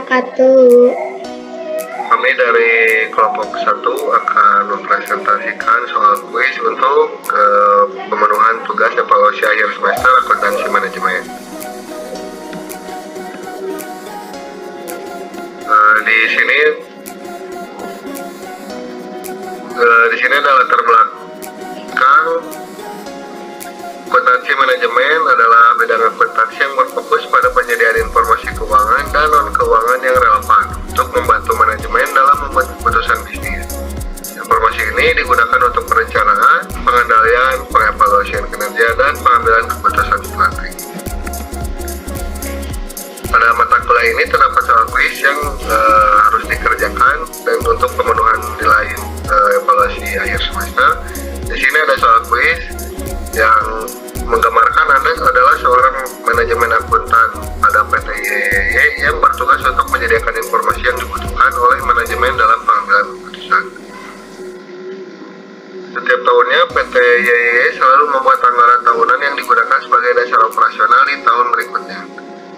wabarakatuh. Kami dari kelompok 1 akan mempresentasikan soal kuis untuk pemenuhan tugas evaluasi akhir semester akuntansi manajemen. Di sini adalah latar belakang. Akuntansi manajemen adalah bidang akuntansi yang berfokus pada penyediaan informasi keuangan dan non-keuangan yang relevan untuk membantu manajemen dalam membuat keputusan bisnis. Informasi ini digunakan untuk perencanaan, pengendalian, pengevaluasian kinerja, dan pengambilan keputusan strategi. Pada mata kuliah ini terdapat soal kuis yang harus dikerjakan dan untuk pemenuhan nilai evaluasi akhir semester. Di sini ada soal kuis yang menggambarkan Anda adalah seorang manajemen akuntan pada PT YYY yang bertugas untuk menyediakan informasi yang dibutuhkan oleh manajemen dalam pengambilan keputusan. Setiap tahunnya PT YYY selalu membuat anggaran tahunan yang digunakan sebagai dasar operasional di tahun berikutnya.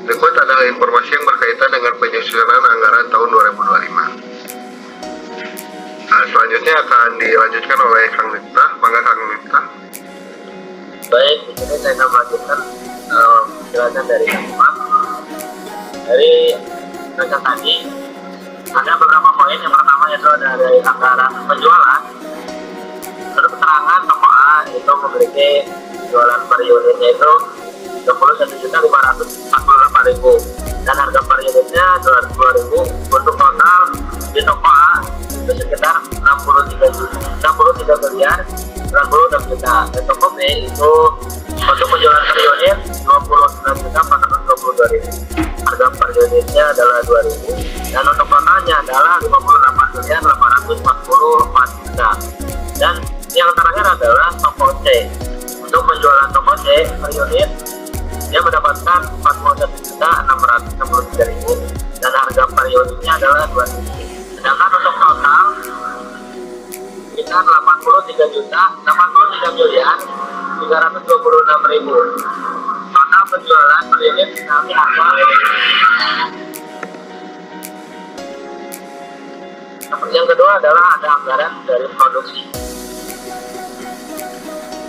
Berikut adalah informasi yang berkaitan dengan penyusunan anggaran tahun 2025. Selanjutnya akan dilanjutkan oleh Kang Miftah. Mangga Kang Miftah. Baik, di sini saya akan melanjutkan penjelasan dari Kang Imam. Dari penjelasan tadi ada beberapa poin. Yang pertama yaitu ada dari anggaran penjualan. Menurut keterangan toko A itu memiliki jualan per unitnya itu 21.548.000 dan harga per unitnya 200.000. Untuk total di toko A itu sekitar 63 miliar 96 juta. Dan toko B itu untuk penjualan per unit 29.422.000. Harga per unitnya adalah 2.000 dan untuk totalnya adalah 58.844 juta. Dan yang terakhir adalah toko C. Untuk penjualan toko C per unit dia mendapatkan 41.663.000 dan harga per unitnya adalah 2.000. Sedangkan untuk total kita 83 miliar 326.000. Total penjualan per unit nanti harga. Yang kedua adalah ada anggaran dari produksi.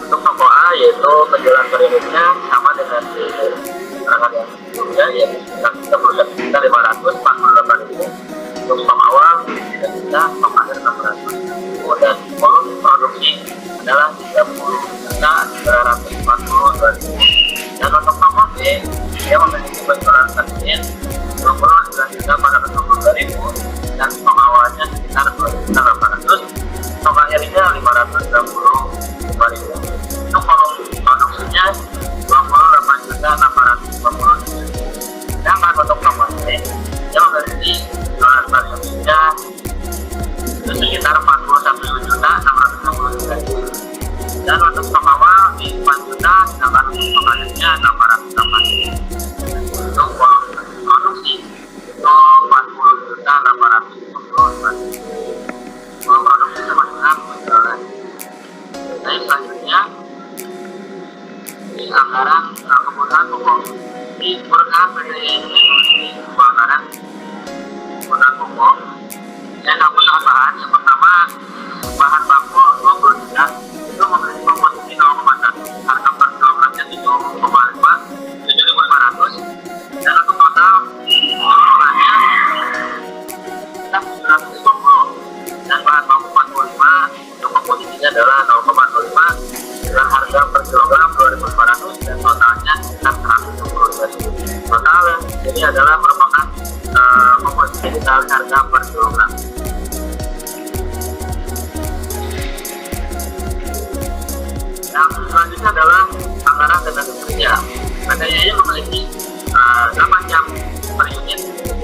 Untuk toko A yaitu penjualan per unitnya sama dengan di keterangan yang sebelumnya yaitu sekitar 31.548.000. Untuk stok awal 3 juta, stok akhir 600.000 dan volume produksi adalah 30.942.000. Dan untuk toko B dia memiliki penjualan per unit 29.422.000 dan stok awalnya sekitar 2.800.000, stok akhirnya 565.000. Untuk volume produksinya 28.850.000. Sedangkan untuk toko C dia memiliki penjualan per unitnya itu sekitar 41.663.000 dan untuk stok awal di 4 juta sedangkan stok akhirnya 608.000. Untuk volume produksi itu 40.850.000. Volume produksi sama dengan penjualan. Baik, selanjutnya di anggaran kebutuhan pokok. Di program PDI ini anggaran kebutuhan pokok yang kebutuhan bahan. Yang pertama bahan baku 20 juta itu memiliki komposisi 0,1, harga per kilogramnya 7,5 dan untuk total kebutuhannya sekitar 750 dan bahan baku 45 untuk komposisinya adalah 0,25 dengan harga per kilogram 2.500 dan totalnya sekitar 120.000. Total ini adalah merupakan komposisi dikali harga per kilogram. Yang selanjutnya adalah anggaran tenaga kerja. PT YYY memiliki 8 jam per unit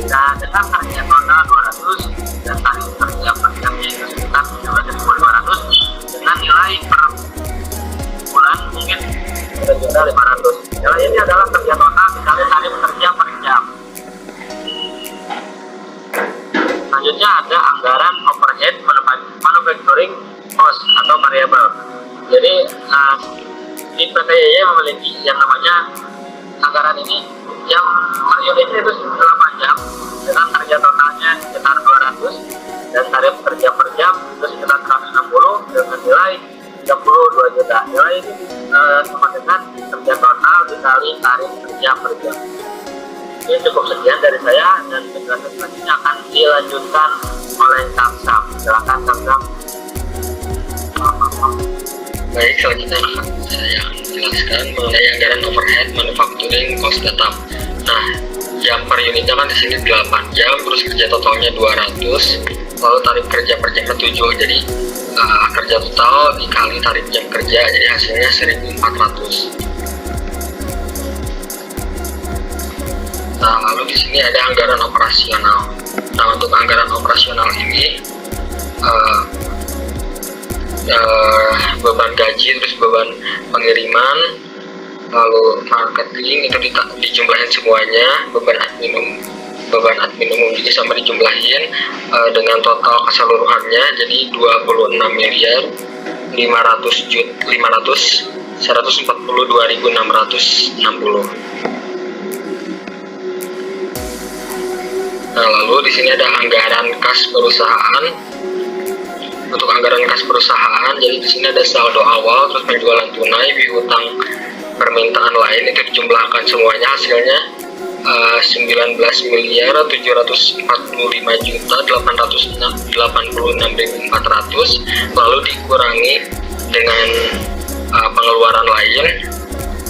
dan dengan harga total 200 dan tarif kerja per jamnya itu sekitar 17.500 dengan nilai per bulan mungkin 3.500.000. Nilai ini adalah kerja total dikali tarif kerja per jam. Selanjutnya ada anggaran overhead manufacturing cost atau variable. Jadi di PT YYY memiliki yang namanya anggaran ini yang per unitnya itu 8 jam dengan kerja totalnya sekitar 200 dan tarif kerja per jam itu sekitar 160 dengan nilai 32 juta. Nilai ini sama dengan kerja total dikali tarif kerja per jam. Ini cukup sekian dari saya, dan penjelasan selanjutnya akan dilanjutkan oleh Samsam. Silakan Samsam. Baik, selanjutnya saya jelaskan mengenai anggaran overhead manufacturing cost tetap. Nah, jam per unitnya kan di sini 8 jam, terus kerja totalnya 200, lalu tarif kerja per jamnya 7. Jadi kerja total dikali tarif jam kerja, jadi hasilnya 1.400. Nah, lalu di sini ada anggaran operasional. Nah, untuk anggaran operasional ini beban gaji, terus beban pengiriman, lalu marketing itu dijumlahin semuanya, beban admin umum juga sama dijumlahin dengan total keseluruhannya jadi 26.500.142.660. Nah, lalu di sini ada anggaran kas perusahaan. Untuk anggaran kas perusahaan, jadi di sini ada saldo awal, terus penjualan tunai, piutang permintaan lain itu dijumlahkan semuanya, hasilnya 19.045.886.400, lalu dikurangi dengan pengeluaran lain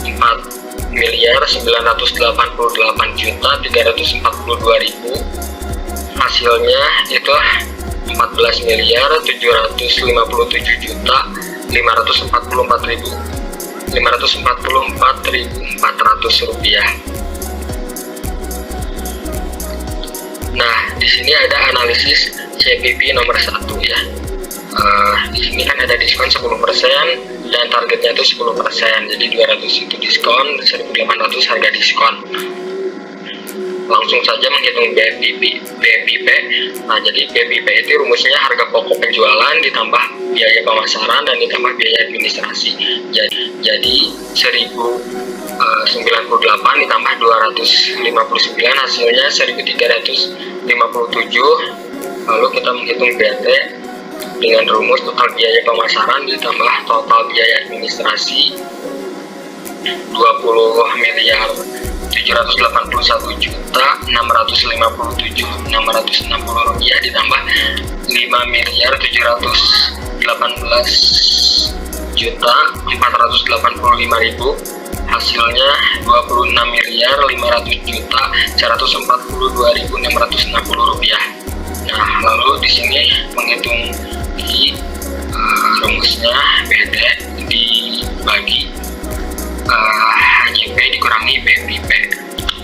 4.988.342.000, hasilnya itu 14.754.544.400 rupiah. Nah, di sini ada analisis CPP nomor 1 ya. Di sini kan ada diskon 10% dan targetnya itu 10%. Jadi 200 itu diskon, 1.800 harga diskon. Langsung saja menghitung BPP. Nah, jadi BPP itu rumusnya harga pokok penjualan ditambah biaya pemasaran dan ditambah biaya administrasi. Jadi 1.098 ditambah 259 hasilnya 1.357. Lalu kita menghitung BT dengan rumus total biaya pemasaran ditambah total biaya administrasi 20.781.657.660 rupiah ditambah 5.017.485.000, hasilnya 26.500.142.660 rupiah. Nah, lalu di sini menghitung di rumusnya BD dibagi HJP dikurangi BPP.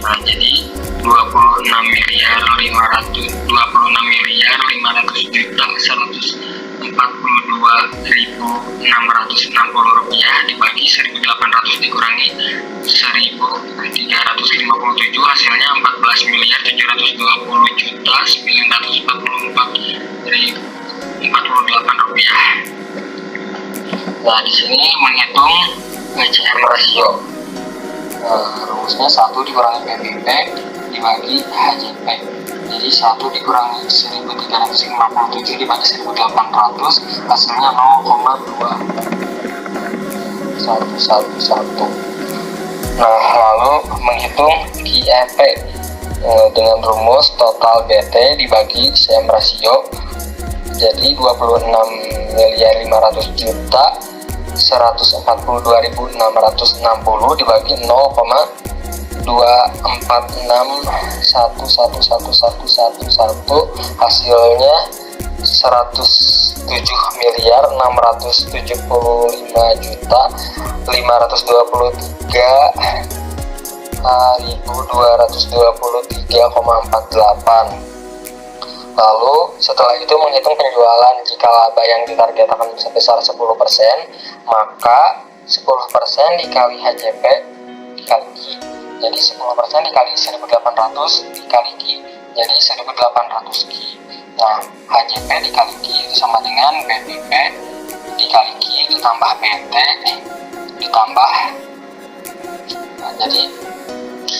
Nah, jadi 26.500.142.660 rupiah dibagi 1.800 dikurangi 1.357, hasilnya 14.790.944.048 rupiah. Nah, di sini menghitung BCM rasio. Rumusnya 1 dikurangi BPP dibagi HJP. Jadi 1 dikurangi 1.357 dibagi 1.800, hasilnya 0,2111. Nah, lalu menghitung KIP dengan rumus total BT dibagi CM rasio. Jadi 26.142.660 dibagi 0,246111111, hasilnya 107.975.223,48. Lalu setelah itu menghitung penjualan. Jika laba yang ditargetkan sebesar 10%, maka 10% dikali HJP dikali Q. Jadi 10% dikali 1.800 dikali Q, jadi 1.800 Q. Nah, HJP dikali Q itu sama dengan BPP dikali Q ditambah BT ditambah, nah, jadi Q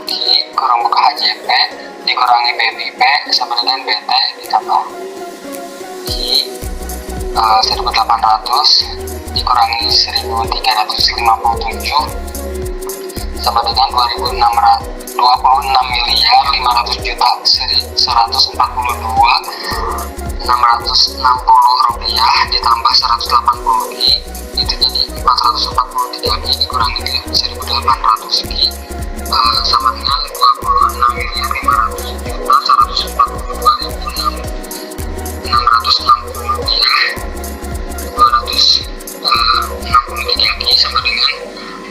di kurung buka HJP dikurangi BIP sama dengan BT ditambah di 1.800 dikurangi 1.357 sama dengan 26.500.142.660 rupiah ditambah 180 Ki itu jadi 443 Ki dikurangi 1.800 Ki sama dengan 26.500.142.660 rupiah 263 Ki sama dengan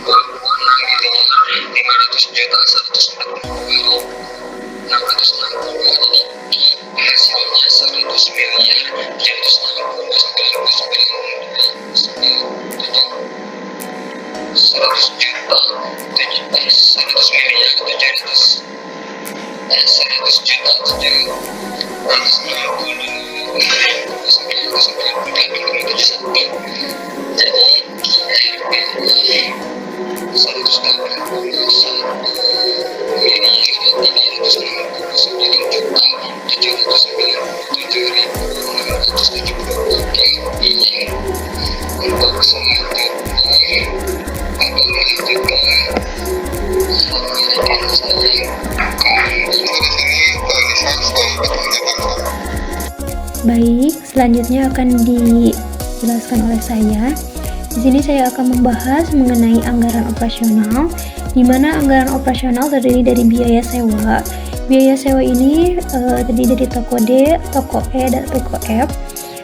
26.500.142.660 jadi Ki hasilnya untuk selanjutnya akan melanjutkan sampaikan saya Baik, selanjutnya akan dijelaskan oleh saya. Di sini saya akan membahas mengenai anggaran operasional, di mana anggaran operasional terdiri dari biaya sewa. Biaya sewa ini terdiri dari toko D, toko E, dan toko F.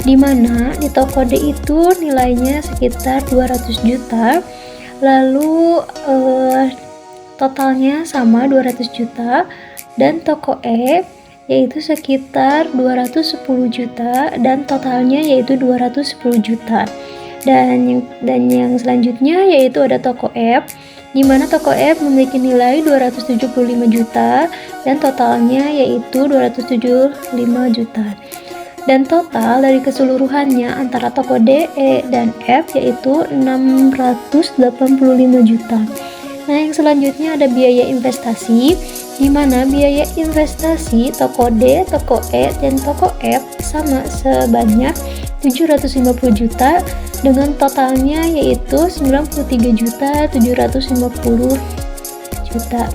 Di mana di toko D itu nilainya sekitar 200 juta, lalu totalnya sama 200 juta, dan toko E yaitu sekitar 210 juta dan totalnya yaitu 210 juta. Dan yang selanjutnya yaitu ada toko F, di mana toko F memiliki nilai 275 juta dan totalnya yaitu 275 juta. Dan total dari keseluruhannya antara toko D, E, dan F yaitu 685 juta. Nah, yang selanjutnya ada biaya investasi, di mana biaya investasi toko D, toko E, dan toko F sama sebanyak 750 juta dengan totalnya yaitu 93.750 juta.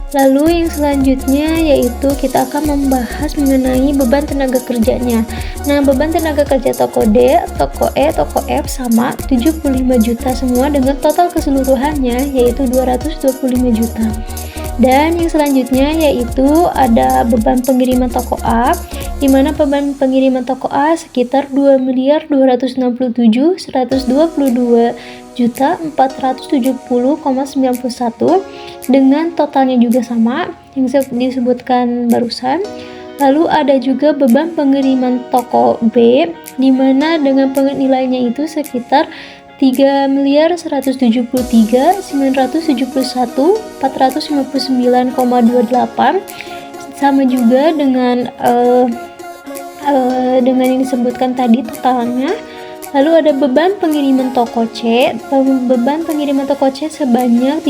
Lalu yang selanjutnya yaitu kita akan membahas mengenai beban tenaga kerjanya. Nah, beban tenaga kerja toko D, toko E, toko F sama 75 juta semua dengan total keseluruhannya yaitu 225 juta. Dan yang selanjutnya yaitu ada beban pengiriman toko A, di mana beban pengiriman toko A sekitar 2.222.470,91 dengan totalnya juga sama yang disebutkan barusan. Lalu ada juga beban pengiriman toko B, di mana dengan nilainya itu sekitar 3.171.971.459,28 sama juga dengan yang disebutkan tadi totalnya. Lalu ada beban pengiriman toko C. Beban pengiriman toko C sebanyak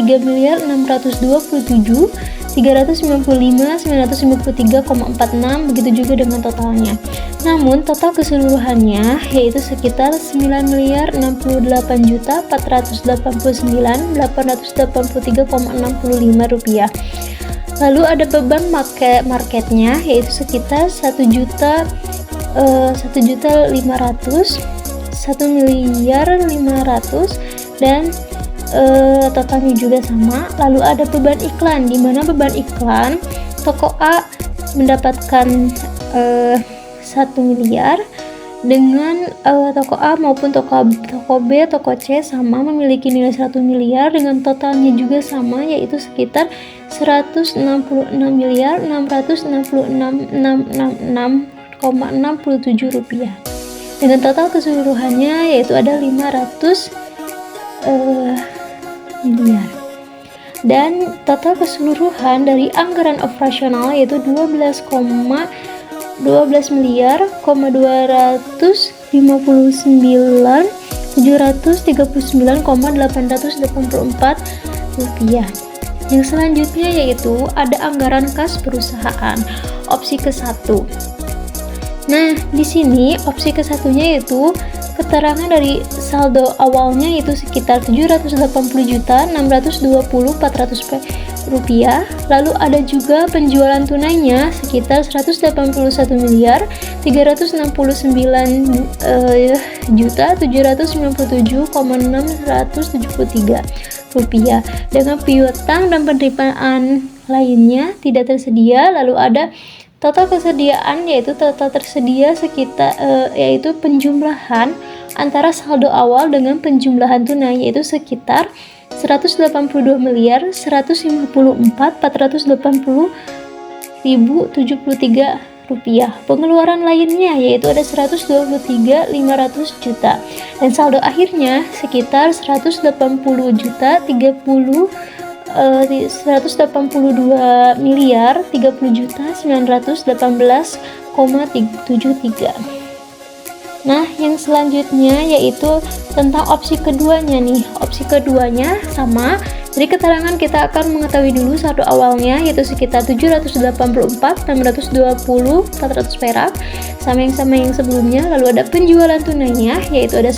3.627.395.953,46 begitu juga dengan totalnya. Namun total keseluruhannya yaitu sekitar 9.648.489.883,65 rupiah. Lalu ada beban marketnya yaitu sekitar 1.500.000 dan totalnya juga sama. Lalu ada beban iklan, di mana beban iklan toko A mendapatkan 1 miliar dengan toko A maupun toko B, toko C sama memiliki nilai 1 miliar dengan totalnya juga sama yaitu sekitar 166.666,67 rupiah. Dengan total keseluruhannya yaitu ada 500 miliar. Dan total keseluruhan dari anggaran operasional yaitu 12,259.739,884 rupiah. Yang selanjutnya yaitu ada anggaran kas perusahaan, opsi ke-1. Nah, di sini opsi ke-1-nya yaitu keterangan dari saldo awalnya yaitu sekitar 780.620.400 rupiah. Lalu ada juga penjualan tunainya sekitar 181.397.673 rupiah. Dengan piutang dan penerimaan lainnya tidak tersedia. Lalu ada total kesediaan yaitu total tersedia sekitar yaitu penjumlahan antara saldo awal dengan penjumlahan tunai yaitu sekitar 182.154.480.073 rupiah. Pengeluaran lainnya yaitu ada 123.500 juta dan saldo akhirnya sekitar 182.918,73. Nah, yang selanjutnya yaitu tentang opsi keduanya nih. Opsi keduanya sama. Dari keterangan kita akan mengetahui dulu saldo awalnya yaitu sekitar 784.620.400 perak sama yang sebelumnya. Lalu ada penjualan tunainya yaitu ada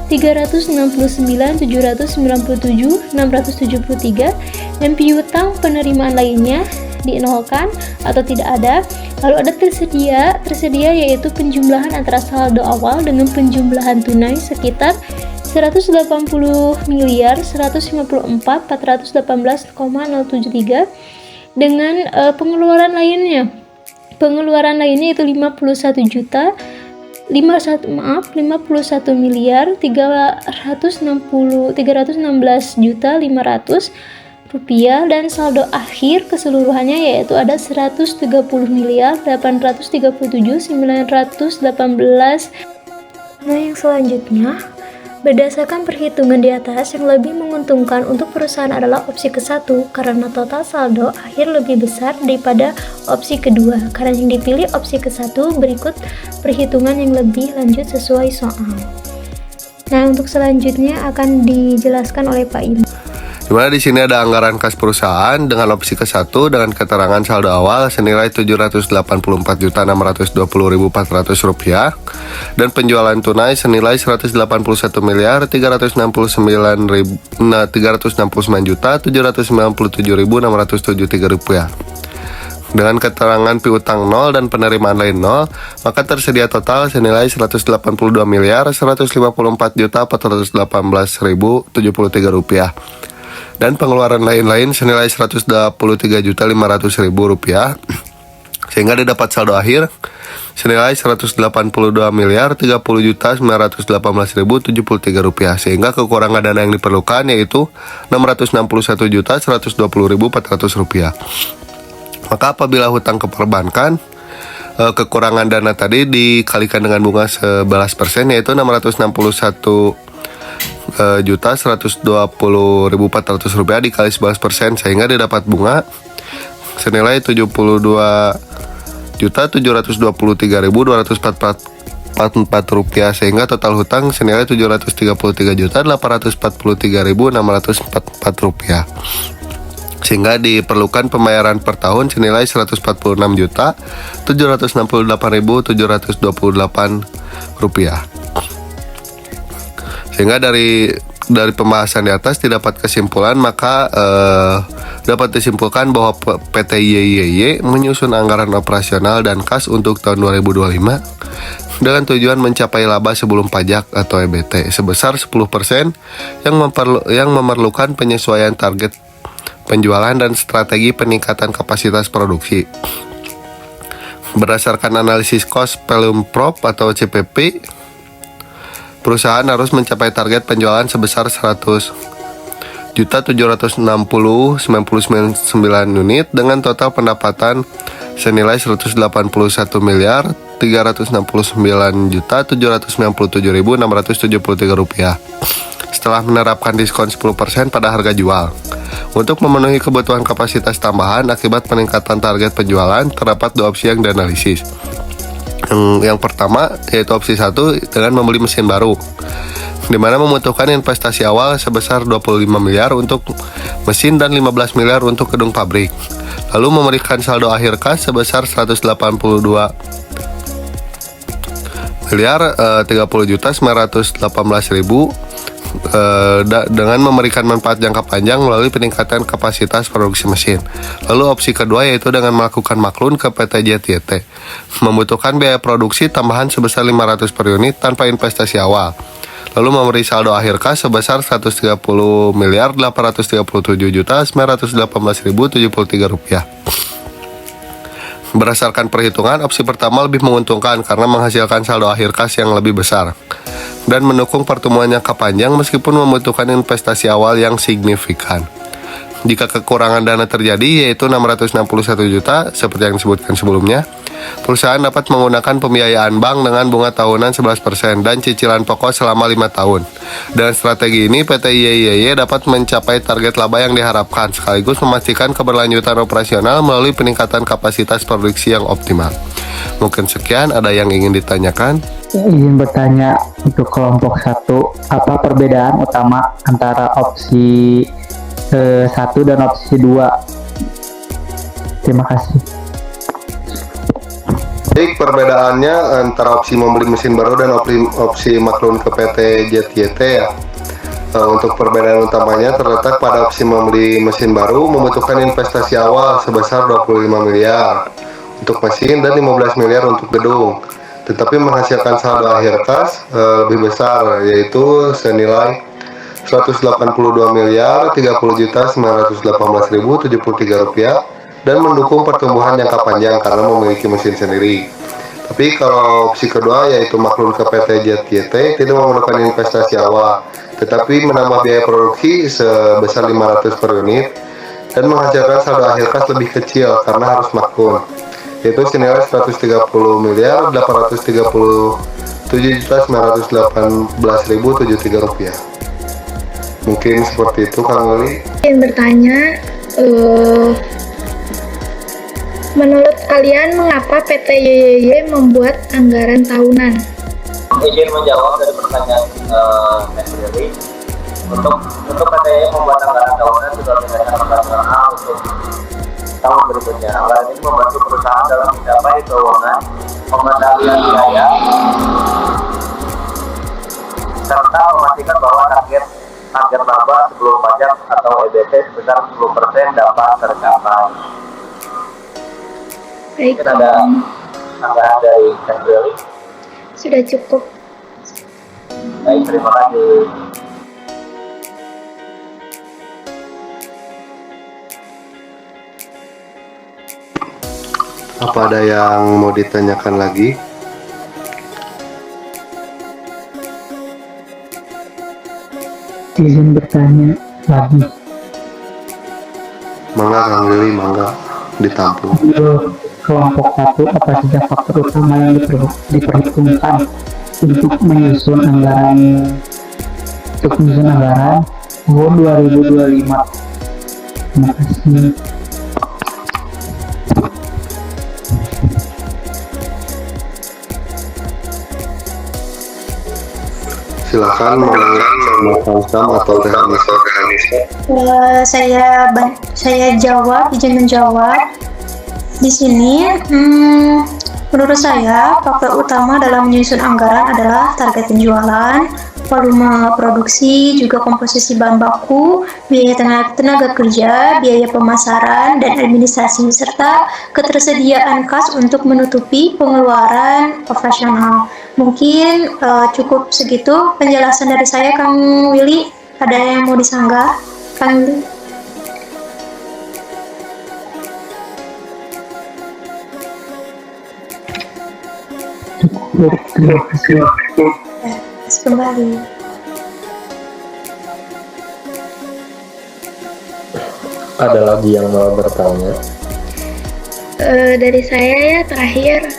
181.369.797.673 dan piutang penerimaan lainnya dinolkan atau tidak ada. Lalu ada tersedia yaitu penjumlahan antara saldo awal dengan penjumlahan tunai sekitar 180.154.418,073 dengan pengeluaran lainnya itu 51.316.500 rupiah dan saldo akhir keseluruhannya yaitu ada 130.837.918. Nah, yang selanjutnya berdasarkan perhitungan di atas yang lebih menguntungkan untuk perusahaan adalah opsi ke-1 karena total saldo akhir lebih besar daripada opsi kedua. Karena yang dipilih opsi ke-1 berikut perhitungan yang lebih lanjut sesuai soal. Nah, untuk selanjutnya akan dijelaskan oleh Pak Im. Dimana di sini ada anggaran kas perusahaan dengan opsi ke-1 dengan keterangan saldo awal senilai 784.620.400 rupiah dan penjualan tunai senilai 181.369.797.673 rupiah. Dengan keterangan piutang 0 dan penerimaan lain 0, maka tersedia total senilai 182.154.418.073 rupiah. Dan pengeluaran lain-lain senilai 123.500.000 rupiah, sehingga didapat saldo akhir senilai 182.030.918.073 rupiah, sehingga kekurangan dana yang diperlukan yaitu 661.120.400 rupiah. Maka apabila hutang ke perbankan, kekurangan dana tadi dikalikan dengan bunga 11% yaitu 661.120.400 rupiah dikali 11% sehingga didapat bunga senilai 72.723.244 rupiah, sehingga total hutang senilai 733.843.644 rupiah, sehingga diperlukan pembayaran per tahun senilai 146.768.728 rupiah. Sehingga dari pembahasan di atas didapat kesimpulan, maka dapat disimpulkan bahwa PT YYY menyusun anggaran operasional dan kas untuk tahun 2025 dengan tujuan mencapai laba sebelum pajak atau EBT sebesar 10% yang memerlukan penyesuaian target penjualan dan strategi peningkatan kapasitas produksi. Berdasarkan analisis cost volume prop atau CPP, perusahaan harus mencapai target penjualan sebesar 100.760.99 unit dengan total pendapatan senilai 189.369.797.673 rupiah setelah menerapkan diskon 10% pada harga jual. Untuk memenuhi kebutuhan kapasitas tambahan akibat peningkatan target penjualan, terdapat dua opsi yang dianalisis. Yang pertama yaitu opsi 1 dengan membeli mesin baru. di mana membutuhkan investasi awal sebesar 25 miliar untuk mesin dan 15 miliar untuk gedung pabrik. Lalu memberikan saldo akhir kas sebesar 182 miliar 30.918.000 dengan memberikan manfaat jangka panjang melalui peningkatan kapasitas produksi mesin. Lalu opsi kedua yaitu dengan melakukan maklun ke PT JTT, membutuhkan biaya produksi tambahan sebesar 500 per unit tanpa investasi awal. Lalu memberi saldo akhir kas sebesar 130 miliar 837.918.073 rupiah. Berdasarkan perhitungan, opsi pertama lebih menguntungkan karena menghasilkan saldo akhir kas yang lebih besar dan mendukung pertumbuhan jangka panjang meskipun membutuhkan investasi awal yang signifikan. Jika kekurangan dana terjadi yaitu 661 juta seperti yang disebutkan sebelumnya, perusahaan dapat menggunakan pembiayaan bank dengan bunga tahunan 11% dan cicilan pokok selama 5 tahun. Dengan strategi ini, PT YYY dapat mencapai target laba yang diharapkan sekaligus memastikan keberlanjutan operasional melalui peningkatan kapasitas produksi yang optimal. Mungkin sekian, ada yang ingin ditanyakan? Izin bertanya untuk kelompok 1, apa perbedaan utama antara opsi 1 dan opsi 2? Terima kasih. Baik, perbedaannya antara opsi membeli mesin baru dan opsi maklun ke PT JTT ya. Untuk perbedaan utamanya terletak pada opsi membeli mesin baru membutuhkan investasi awal sebesar 25 miliar untuk mesin dan 15 miliar untuk gedung, tetapi menghasilkan saldo akhir kas lebih besar yaitu senilai 182 miliar 30.918.073 rupiah dan mendukung pertumbuhan jangka panjang karena memiliki mesin sendiri. Tapi kalau opsi kedua yaitu maklun ke PT JTT tidak memerlukan investasi awal, tetapi menambah biaya produksi sebesar 500 per unit dan menghasilkan saldo akhir kas lebih kecil karena harus maklun, yaitu senilai 130 miliar 837.918.073 rupiah. Mungkin seperti itu, Kang Lili. Ingin bertanya, menurut kalian mengapa PT YYY membuat anggaran tahunan? Izin menjawab dari pertanyaan Lili. Untuk PT YYY membuat anggaran tahunan sudah berdasarkan operasional untuk tahun berikutnya. Anggaran ini membantu perusahaan dalam mencapai keuangan, pengendalian biaya, serta memastikan bahwa target laba sebelum pajak atau EBT sebesar 10% dapat tercapai. Baik, Mungkin ada tambahan dari Lili? sudah cukup. Baik, terima kasih. Apa ada yang mau ditanyakan lagi? Izin bertanya lagi. Mangga Kang Lili, mangga ditampung. Untuk kelompok 1, apa saja faktor utama yang diperhitungkan untuk menyusun anggaran tahun 2025? Terima kasih. Silakan mau Sam atau Teh Anissa. Saya jawab, izin menjawab. Di sini, menurut saya faktor utama dalam menyusun anggaran adalah target penjualan, volume produksi, juga komposisi bahan baku, biaya tenaga kerja, biaya pemasaran dan administrasi, serta ketersediaan kas untuk menutupi pengeluaran operasional. Mungkin cukup segitu penjelasan dari saya, Kang Willy. Ada yang mau disanggah, Kang Willy? Terima kasih. Kembali. Ada lagi yang mau bertanya? Dari saya ya terakhir,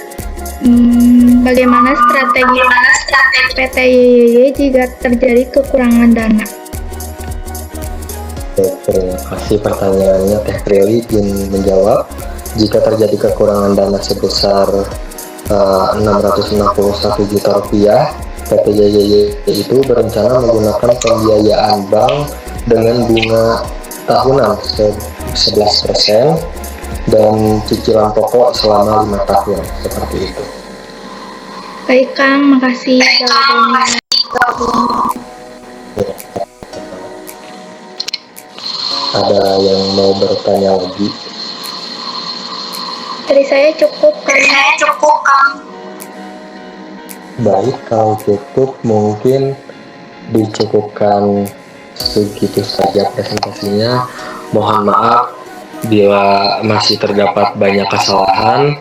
bagaimana strategi PT YYY jika terjadi kekurangan dana? Terima kasih pertanyaannya Teh Lili. Izin menjawab. Jika terjadi kekurangan dana sebesar 661 juta rupiah, PT JJJ itu berencana menggunakan pembiayaan bank dengan bunga tahunan 11% dan cicilan pokok selama 5 tahun, seperti itu. Baik Kang, makasih jawabannya. Ada yang mau bertanya lagi? Dari saya cukup Kang. Baik, kalau cukup mungkin dicukupkan segitu saja presentasinya. Mohon maaf bila masih terdapat banyak kesalahan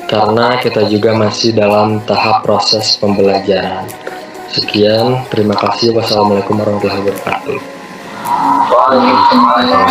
karena kita juga masih dalam tahap proses pembelajaran. Sekian, terima kasih. Wassalamualaikum warahmatullahi wabarakatuh. Waalaikumsalam.